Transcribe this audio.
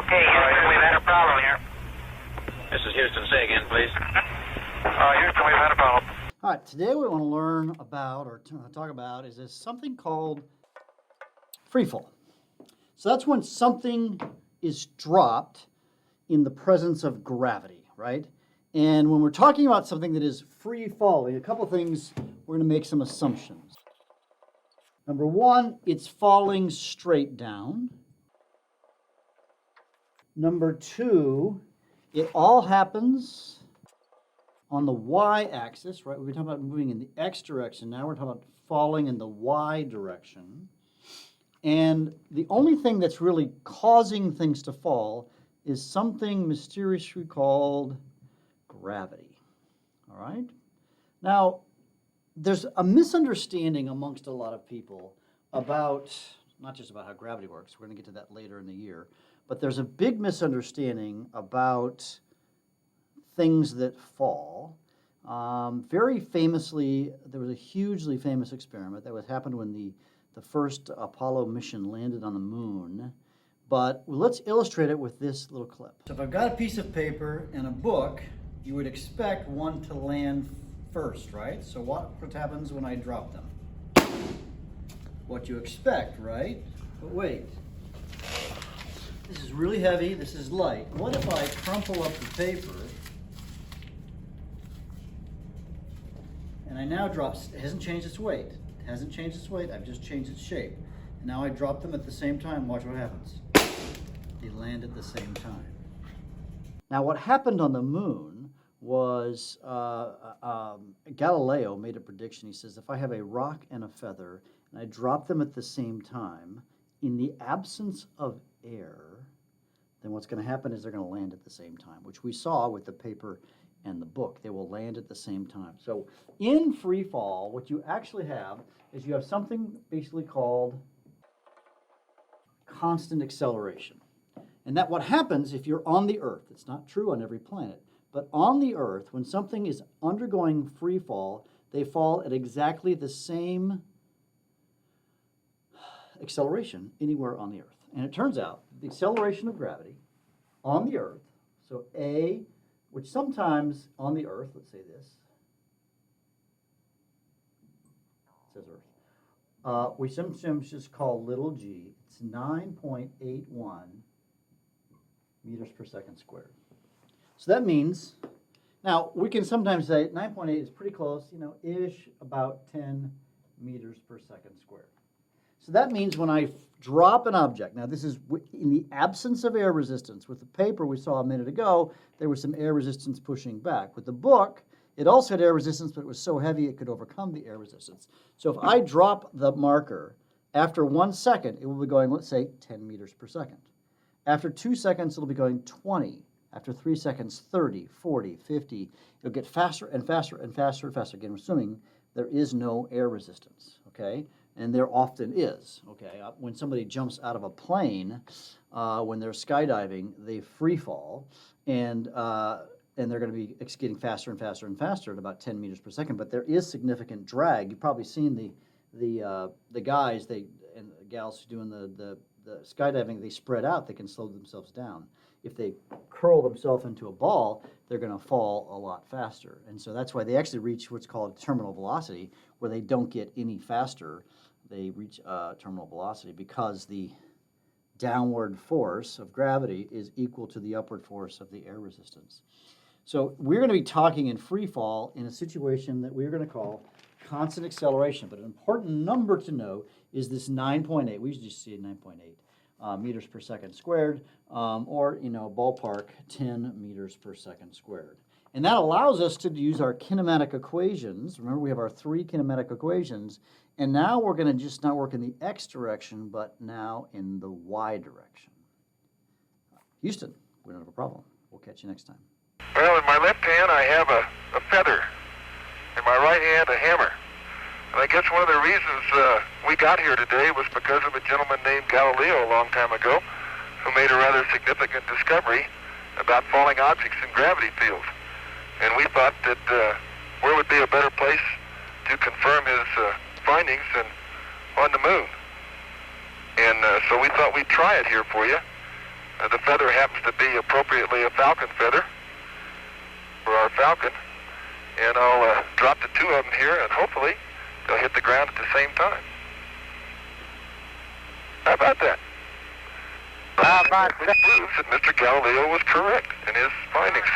Okay, Houston, we've had a problem here. This is Houston. Say again, please. Houston, we've had a problem. All right, today we want to learn about or talk about is this something called free fall. So that's when something is dropped in the presence of gravity, right? And when we're talking about something that is free falling, a couple things, we're going to make some assumptions. Number one, it's falling straight down. Number two, it all happens on the y-axis, right? We've been talking about moving in the x direction. Now we're talking about falling in the y direction. And the only thing that's really causing things to fall is something mysteriously called gravity. All right? Now, there's a misunderstanding amongst a lot of people about, not just about how gravity works, we're going to get to that later in the year, but there's a big misunderstanding about things that fall. Very famously, there was a hugely famous experiment that happened when the first Apollo mission landed on the moon. But let's illustrate it with this little clip. So if I've got a piece of paper and a book, you would expect one to land first, right? So what happens when I drop them? What you expect, right? But wait. This is really heavy, this is light. What if I crumple up the paper and I now drop, it hasn't changed its weight. It hasn't changed its weight, I've just changed its shape. And now I drop them at the same time, watch what happens. They land at the same time. Now what happened on the moon was Galileo made a prediction. He says, if I have a rock and a feather and I drop them at the same time, in the absence of air, then what's going to happen is they're going to land at the same time, which we saw with the paper and the book. They will land at the same time. So in free fall, what you actually have is you have something basically called constant acceleration. And that what happens if you're on the Earth, it's not true on every planet, but on the Earth, when something is undergoing free fall, they fall at exactly the same acceleration anywhere on the Earth. And it turns out the acceleration of gravity on the Earth, so A, which sometimes on the Earth, let's say this, it says Earth, we sometimes just call little g, it's 9.81 meters per second squared. So that means, now we can sometimes say 9.8 is pretty close, ish, about 10 meters per second squared. So that means when I drop an object, now this is in the absence of air resistance. With the paper we saw a minute ago, there was some air resistance pushing back. With the book, it also had air resistance, but it was so heavy it could overcome the air resistance. So if I drop the marker, after 1 second, it will be going, let's say, 10 meters per second. After 2 seconds, it'll be going 20. After 3 seconds, 30, 40, 50. It'll get faster and faster and faster and faster. Again, assuming there is no air resistance, okay? And there often is, okay? When somebody jumps out of a plane, when they're skydiving, they free fall, and they're going to be getting faster and faster and faster at about 10 meters per second. But there is significant drag. You've probably seen the guys and gals doing the skydiving. They spread out. They can slow themselves down. If they curl themselves into a ball, they're going to fall a lot faster. And so that's why they actually reach what's called terminal velocity, where they don't get any faster. They reach terminal velocity because the downward force of gravity is equal to the upward force of the air resistance. So we're going to be talking in free fall in a situation that we're going to call constant acceleration. But an important number to know is this 9.8. We usually see 9.8 meters per second squared, or, ballpark 10 meters per second squared. And that allows us to use our kinematic equations. Remember, we have our 3 kinematic equations. And now we're going to just not work in the x direction, but now in the y direction. Houston, we don't have a problem. We'll catch you next time. Well, in my left hand, I have a feather. In my right hand, a hammer. And I guess one of the reasons we got here today was because of a gentleman named Galileo a long time ago who made a rather significant discovery about falling objects in gravity fields. And we thought that where would be a better place to confirm his findings than on the moon. And so we thought we'd try it here for you. The feather happens to be appropriately a falcon feather for our falcon. And I'll drop the two of them here, and hopefully they'll hit the ground at the same time. How about that? Which proves that Mr. Galileo was correct in his findings.